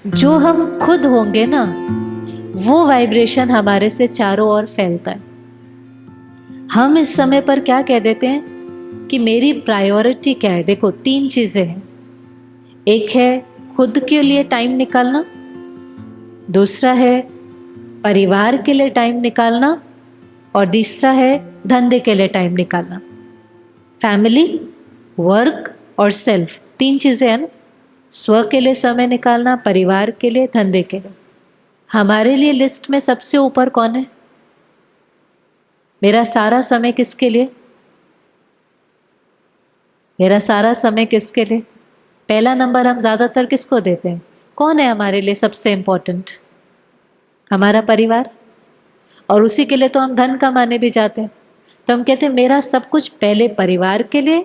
जो हम खुद होंगे ना, वो वाइब्रेशन हमारे से चारों ओर फैलता है। हम इस समय पर क्या कह देते हैं कि मेरी प्रायोरिटी क्या है। देखो, तीन चीजें हैं। एक है खुद के लिए टाइम निकालना, दूसरा है परिवार के लिए टाइम निकालना, और तीसरा है धंधे के लिए टाइम निकालना। फैमिली, वर्क और सेल्फ, तीन चीजें हैं ना। स्व के लिए समय निकालना, परिवार के लिए, धंधे के लिए। हमारे लिए लिस्ट में सबसे ऊपर कौन है? मेरा सारा समय किसके लिए? मेरा सारा समय किसके लिए? पहला नंबर हम ज्यादातर किसको देते हैं? कौन है हमारे लिए सबसे इंपॉर्टेंट? हमारा परिवार। और उसी के लिए तो हम धन कमाने भी जाते हैं। तो हम कहते हैं मेरा सब कुछ पहले परिवार के लिए,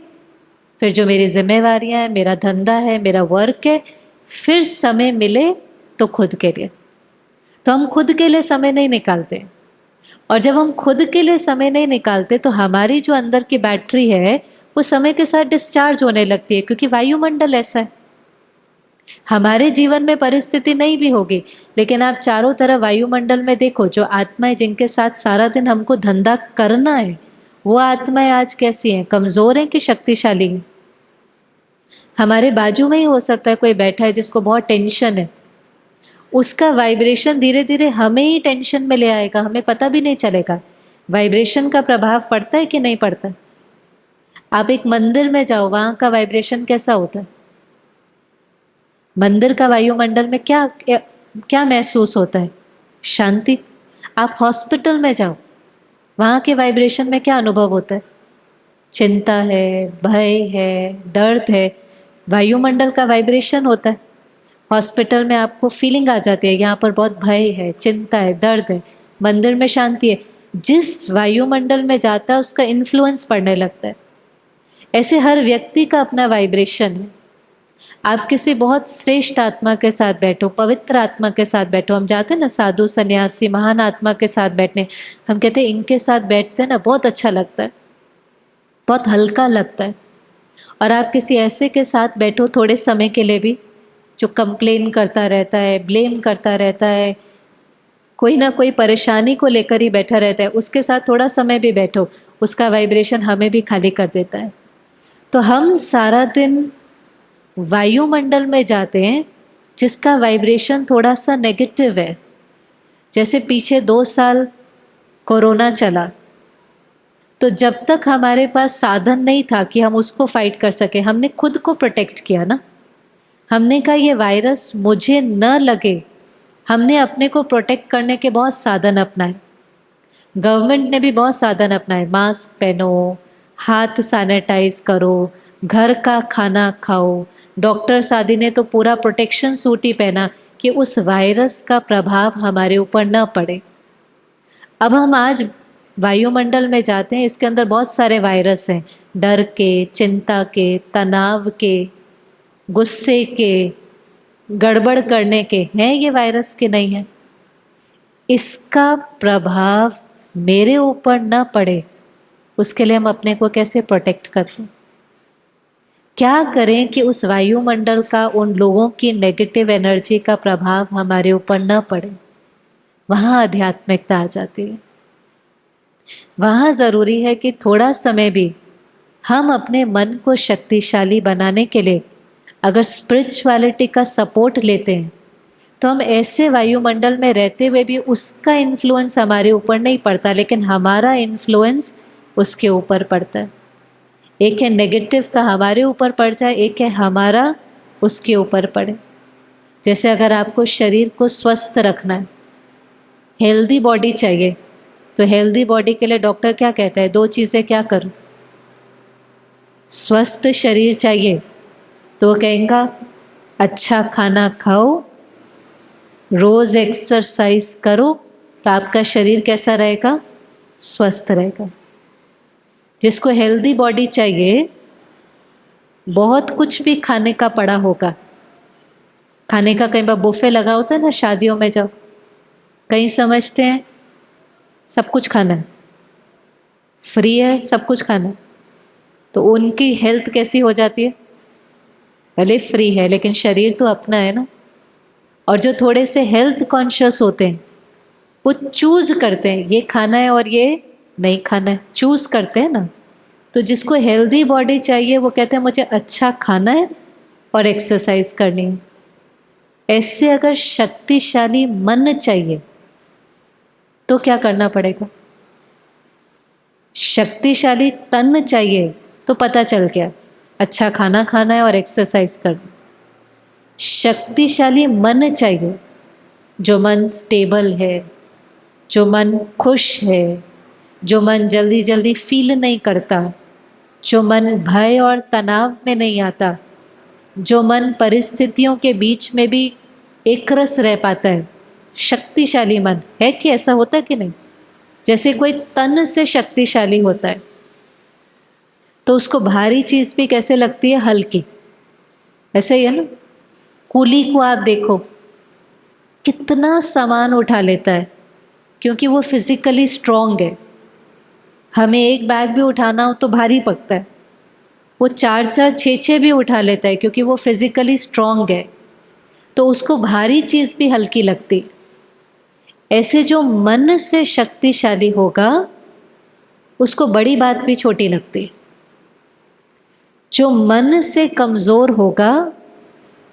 फिर जो मेरी जिम्मेवारियां हैं, मेरा धंधा है, मेरा वर्क है, फिर समय मिले तो खुद के लिए। तो हम खुद के लिए समय नहीं निकालते। और जब हम खुद के लिए समय नहीं निकालते तो हमारी जो अंदर की बैटरी है वो समय के साथ डिस्चार्ज होने लगती है, क्योंकि वायुमंडल ऐसा है। हमारे जीवन में परिस्थिति नहीं भी होगी, लेकिन आप चारों तरफ वायुमंडल में देखो, जो आत्माएं जिनके साथ सारा दिन हमको धंधा करना है, वो आत्माएं आज कैसी हैं? कमजोर हैं कि शक्तिशाली हैं? हमारे बाजू में ही हो सकता है कोई बैठा है जिसको बहुत टेंशन है, उसका वाइब्रेशन धीरे धीरे हमें ही टेंशन में ले आएगा, हमें पता भी नहीं चलेगा। वाइब्रेशन का प्रभाव पड़ता है कि नहीं पड़ता? आप एक मंदिर में जाओ, वहां का वाइब्रेशन कैसा होता है? मंदिर का वायुमंडल में क्या क्या महसूस होता है? शांति। आप हॉस्पिटल में जाओ, वहां के वाइब्रेशन में क्या अनुभव होता है? चिंता है, भय है, दर्द है। वायुमंडल का वाइब्रेशन होता है। हॉस्पिटल में आपको फीलिंग आ जाती है, यहाँ पर बहुत भय है, चिंता है, दर्द है। मंदिर में शांति है। जिस वायुमंडल में जाता है उसका इन्फ्लुएंस पड़ने लगता है। ऐसे हर व्यक्ति का अपना वाइब्रेशन है। आप किसी बहुत श्रेष्ठ आत्मा के साथ बैठो, पवित्र आत्मा के साथ बैठो। हम जाते हैं ना साधु सन्यासी महान आत्मा के साथ बैठने, हम कहते हैं इनके साथ बैठते हैं ना, बहुत अच्छा लगता है, बहुत हल्का लगता है। और आप किसी ऐसे के साथ बैठो थोड़े समय के लिए भी, जो कंप्लेन करता रहता है, ब्लेम करता रहता है, कोई ना कोई परेशानी को लेकर ही बैठा रहता है, उसके साथ थोड़ा समय भी बैठो, उसका वाइब्रेशन हमें भी खाली कर देता है। तो हम सारा दिन वायुमंडल में जाते हैं जिसका वाइब्रेशन थोड़ा सा नेगेटिव है। जैसे पीछे 2 साल कोरोना चला, तो जब तक हमारे पास साधन नहीं था कि हम उसको फाइट कर सके, हमने खुद को प्रोटेक्ट किया ना। हमने कहा ये वायरस मुझे न लगे, हमने अपने को प्रोटेक्ट करने के बहुत साधन अपनाए। गवर्नमेंट ने भी बहुत साधन अपनाए, मास्क पहनो, हाथ सैनिटाइज करो, घर का खाना खाओ। डॉक्टर आदि ने तो पूरा प्रोटेक्शन सूट ही पहना कि उस वायरस का प्रभाव हमारे ऊपर न पड़े। अब हम आज वायुमंडल में जाते हैं, इसके अंदर बहुत सारे वायरस हैं, डर के, चिंता के, तनाव के, गुस्से के, गड़बड़ करने के। हैं ये वायरस के? नहीं है। इसका प्रभाव मेरे ऊपर न पड़े, उसके लिए हम अपने को कैसे प्रोटेक्ट कर लें? क्या करें कि उस वायुमंडल का, उन लोगों की नेगेटिव एनर्जी का प्रभाव हमारे ऊपर न पड़े? वहां आध्यात्मिकता आ जाती है। वहां जरूरी है कि थोड़ा समय भी हम अपने मन को शक्तिशाली बनाने के लिए अगर स्पिरिचुअलिटी का सपोर्ट लेते हैं, तो हम ऐसे वायुमंडल में रहते हुए भी उसका इन्फ्लुएंस हमारे ऊपर नहीं पड़ता, लेकिन हमारा इन्फ्लुएंस उसके ऊपर पड़ता है। एक है नेगेटिव का हमारे ऊपर पड़ जाए, एक है हमारा उसके ऊपर पड़े। जैसे अगर आपको शरीर को स्वस्थ रखना है, हेल्दी बॉडी चाहिए, तो हेल्दी बॉडी के लिए डॉक्टर क्या कहता है? 2 चीज़ें क्या करो? स्वस्थ शरीर चाहिए तो वो कहेगा अच्छा खाना खाओ, रोज एक्सरसाइज करो, तो आपका शरीर कैसा रहेगा? स्वस्थ रहेगा। जिसको हेल्दी बॉडी चाहिए, बहुत कुछ भी खाने का पड़ा होगा। खाने का कई बार बुफे लगा होता है ना, शादियों में जाओ, कहीं समझते हैं सब कुछ खाना है, फ्री है, सब कुछ खाना है, तो उनकी हेल्थ कैसी हो जाती है? भले फ्री है लेकिन शरीर तो अपना है ना। और जो थोड़े से हेल्थ कॉन्शियस होते हैं वो चूज करते हैं ये खाना है और ये नहीं खाना है, चूज करते हैं ना। तो जिसको हेल्दी बॉडी चाहिए वो कहते हैं मुझे अच्छा खाना है और एक्सरसाइज करनी है। ऐसे अगर शक्तिशाली मन चाहिए तो क्या करना पड़ेगा? शक्तिशाली तन चाहिए तो पता चल गया, अच्छा खाना खाना है और एक्सरसाइज करना। शक्तिशाली मन चाहिए, जो मन स्टेबल है, जो मन खुश है, जो मन जल्दी जल्दी फील नहीं करता, जो मन भय और तनाव में नहीं आता, जो मन परिस्थितियों के बीच में भी एक रस रह पाता है। शक्तिशाली मन है कि ऐसा होता है कि नहीं? जैसे कोई तन से शक्तिशाली होता है तो उसको भारी चीज भी कैसे लगती है? हल्की। ऐसे ही है ना। कूली को आप देखो कितना सामान उठा लेता है क्योंकि वो फिजिकली स्ट्रांग है। हमें एक बैग भी उठाना हो तो भारी पड़ता है, वो 4-4 6-6 भी उठा लेता है क्योंकि वो फिजिकली स्ट्रांग है, तो उसको भारी चीज भी हल्की लगती। ऐसे जो मन से शक्तिशाली होगा उसको बड़ी बात भी छोटी लगती। जो मन से कमजोर होगा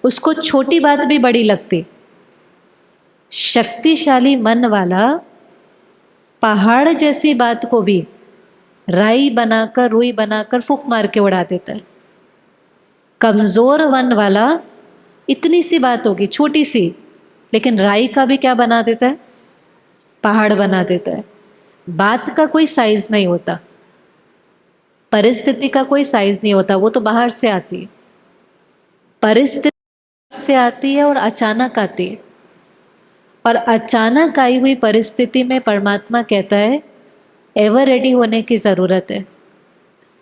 उसको छोटी बात भी बड़ी लगती। शक्तिशाली मन वाला पहाड़ जैसी बात को भी राई बनाकर रुई बनाकर फूंक मार के उड़ा देता है। कमजोर मन वाला इतनी सी बात होगी छोटी सी, लेकिन राई का भी क्या बना देता है? पहाड़ बना देता है। बात का कोई साइज नहीं होता, परिस्थिति का कोई साइज नहीं होता, वो तो बाहर से आती है। परिस्थिति से आती है और अचानक आती है, और अचानक आई हुई परिस्थिति में परमात्मा कहता है एवर रेडी होने की ज़रूरत है।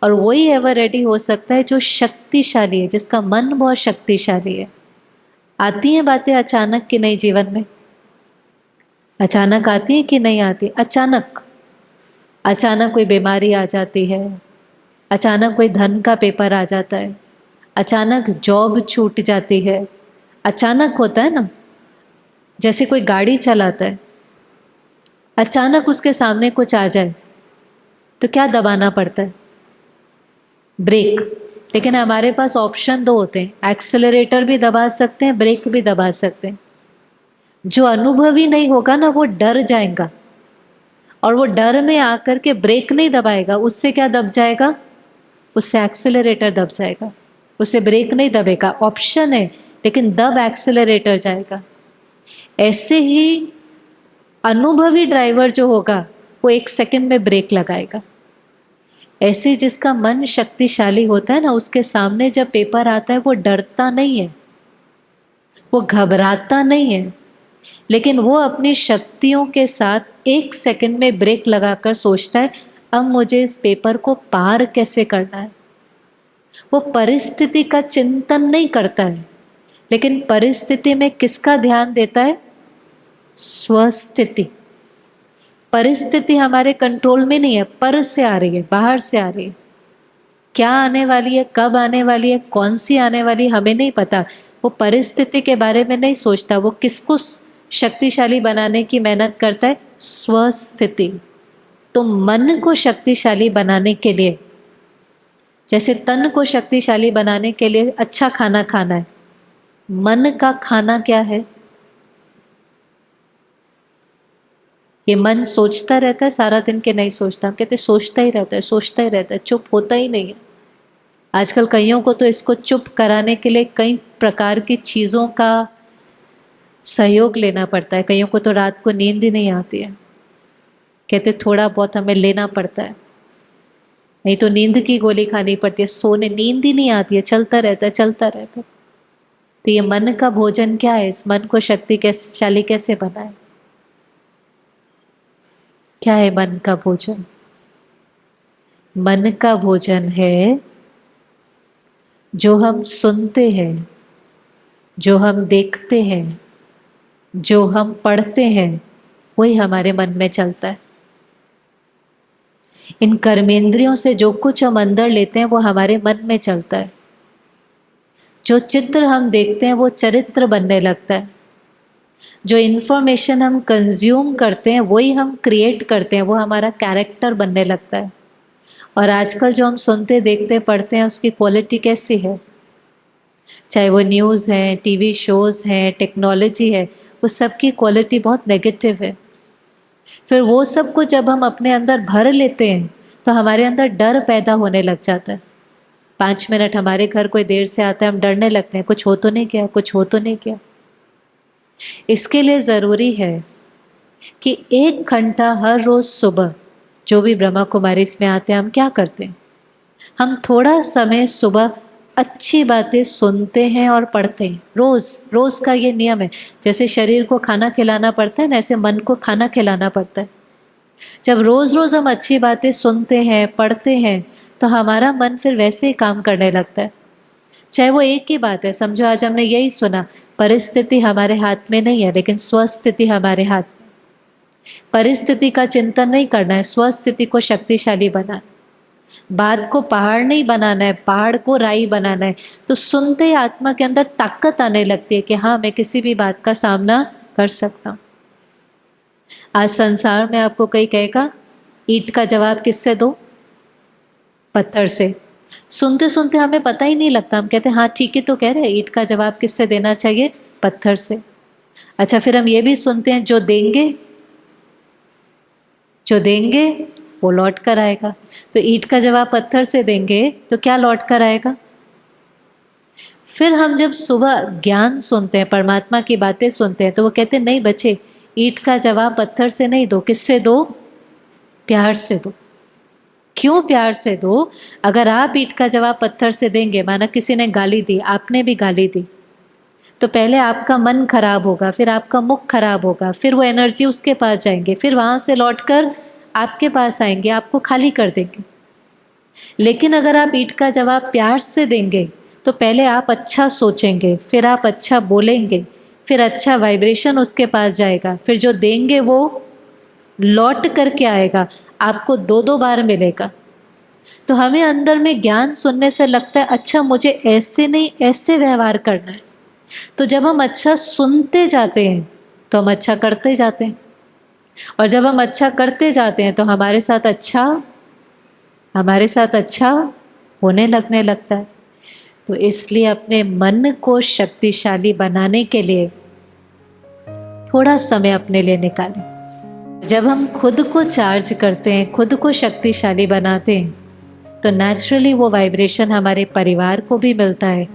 और वही एवर रेडी हो सकता है जो शक्तिशाली है, जिसका मन बहुत शक्तिशाली है। आती हैं बातें अचानक कि नहीं जीवन में? अचानक आती है कि नहीं आती? अचानक। अचानक कोई बीमारी आ जाती है, अचानक कोई धन का पेपर आ जाता है, अचानक जॉब छूट जाती है। अचानक होता है ना। जैसे कोई गाड़ी चलाता है, अचानक उसके सामने कुछ आ जाए तो क्या दबाना पड़ता है? ब्रेक। लेकिन हमारे पास ऑप्शन दो होते हैं, एक्सेलरेटर भी दबा सकते हैं, ब्रेक भी दबा सकते हैं। जो अनुभवी नहीं होगा ना वो डर जाएगा, और वो डर में आकर के ब्रेक नहीं दबाएगा, उससे क्या दब जाएगा? उससे एक्सेलरेटर दब जाएगा, उससे ब्रेक नहीं दबेगा। ऑप्शन है लेकिन दब एक्सेलरेटर जाएगा। ऐसे ही अनुभवी ड्राइवर जो होगा वो 1 सेकंड में ब्रेक लगाएगा। ऐसे जिसका मन शक्तिशाली होता है ना, उसके सामने जब पेपर आता है वो डरता नहीं है, वो घबराता नहीं है, लेकिन वो अपनी शक्तियों के साथ 1 सेकंड में ब्रेक लगाकर सोचता है अब मुझे इस पेपर को पार कैसे करना है। वो परिस्थिति का चिंतन नहीं करता है, लेकिन परिस्थिति में किसका ध्यान देता है? स्वस्थिति। परिस्थिति हमारे कंट्रोल में नहीं है, पर से आ रही है, बाहर से आ रही है। क्या आने वाली है, कब आने वाली है, कौन सी आने वाली, हमें नहीं पता। वो परिस्थिति के बारे में नहीं सोचता, वो किसको शक्तिशाली बनाने की मेहनत करता है? स्वस्थिति। तो मन को शक्तिशाली बनाने के लिए, जैसे तन को शक्तिशाली बनाने के लिए अच्छा खाना खाना है, मन का खाना क्या है? ये मन सोचता रहता है सारा दिन के नहीं सोचता? हम कहते सोचता ही रहता है, सोचता ही रहता है, चुप होता ही नहीं है। आजकल कईयों को तो इसको चुप कराने के लिए कई प्रकार की चीज़ों का सहयोग लेना पड़ता है। कईयों को तो रात को नींद ही नहीं आती है, कहते थोड़ा बहुत हमें लेना पड़ता है, नहीं तो नींद की गोली खानी पड़ती है। सोने नींद ही नहीं आती है, चलता रहता है, चलता रहता है। तो ये मन का भोजन क्या है? इस मन को शक्तिशाली कैसे बनाए? क्या है मन का भोजन? मन का भोजन है जो हम सुनते हैं, जो हम देखते हैं, जो हम पढ़ते हैं, वही हमारे मन में चलता है। इन कर्मेंद्रियों से जो कुछ हम अंदर लेते हैं वो हमारे मन में चलता है। जो चित्र हम देखते हैं वो चरित्र बनने लगता है। जो इन्फॉर्मेशन हम कंज्यूम करते हैं वही हम क्रिएट करते हैं, वो हमारा कैरेक्टर बनने लगता है। और आजकल जो हम सुनते देखते पढ़ते हैं उसकी क्वालिटी कैसी है, चाहे वो न्यूज़ है, टीवी शोज़ हैं, टेक्नोलॉजी है, उस सब की क्वालिटी बहुत नेगेटिव है। फिर वो सब को जब हम अपने अंदर भर लेते हैं तो हमारे अंदर डर पैदा होने लग जाता है। 5 मिनट हमारे घर कोई देर से आता है, हम डरने लगते हैं, कुछ हो तो नहीं किया, कुछ हो तो नहीं किया। इसके लिए ज़रूरी है कि 1 घंटा हर रोज़ सुबह, जो भी ब्रह्मा कुमारी इसमें आते हैं, हम क्या करते हैं, हम थोड़ा समय सुबह अच्छी बातें सुनते हैं और पढ़ते हैं। रोज़ रोज़ का ये नियम है। जैसे शरीर को खाना खिलाना पड़ता है ना, ऐसे मन को खाना खिलाना पड़ता है। जब रोज़ रोज़ हम अच्छी बातें सुनते हैं, पढ़ते हैं, तो हमारा मन फिर वैसे ही काम करने लगता है। चाहे वो एक ही बात है, समझो आज हमने यही सुना, परिस्थिति हमारे हाथ में नहीं है लेकिन स्वस्थिति हमारे हाथ में। परिस्थिति का चिंतन नहीं करना है, स्वस्थिति को शक्तिशाली बनाना। बात को पहाड़ नहीं बनाना है, पहाड़ को राई बनाना है। तो सुनते ही आत्मा के अंदर ताकत आने लगती है कि हाँ, मैं किसी भी बात का सामना कर सकता हूँ। आज संसार में आपको कोई कहेगा ईंट का जवाब किससे दो, पत्थर से। सुनते सुनते हमें पता ही नहीं लगता, हम कहते हैं हाँ ठीक है, तो कह रहे हैं ईंट का जवाब किससे देना चाहिए, पत्थर से। अच्छा, फिर हम ये भी सुनते हैं जो देंगे, जो देंगे वो लौट कर आएगा। तो ईंट का जवाब पत्थर से देंगे तो क्या लौट कर आएगा। फिर हम जब सुबह ज्ञान सुनते हैं, परमात्मा की बातें सुनते हैं, तो वो कहते हैं नहीं बच्चे, ईंट का जवाब पत्थर से नहीं दो, किससे दो, प्यार से दो। क्यों प्यार से दो। अगर आप ईंट का जवाब पत्थर से देंगे, माना किसी ने गाली दी, आपने भी गाली दी, तो पहले आपका मन खराब होगा, फिर आपका मुख खराब होगा, फिर वो एनर्जी उसके पास जाएंगे, फिर वहां से लौटकर आपके पास आएंगे, आपको खाली कर देंगे। लेकिन अगर आप ईंट का जवाब प्यार से देंगे तो पहले आप अच्छा सोचेंगे, फिर आप अच्छा बोलेंगे, फिर अच्छा वाइब्रेशन उसके पास जाएगा, फिर जो देंगे वो लौट करके आएगा, आपको 2-2 बार मिलेगा। तो हमें अंदर में ज्ञान सुनने से लगता है अच्छा मुझे ऐसे नहीं ऐसे व्यवहार करना है। तो जब हम अच्छा सुनते जाते हैं तो हम अच्छा करते जाते हैं, और जब हम अच्छा करते जाते हैं तो हमारे साथ अच्छा होने लगने लगता है। तो इसलिए अपने मन को शक्तिशाली बनाने के लिए थोड़ा समय अपने लिए निकालें। जब हम खुद को चार्ज करते हैं, खुद को शक्तिशाली बनाते हैं, तो नेचुरली वो वाइब्रेशन हमारे परिवार को भी मिलता है,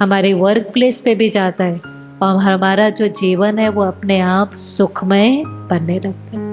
हमारे वर्क प्लेस पे भी जाता है, और हमारा जो जीवन है वो अपने आप सुखमय बनने लगता है।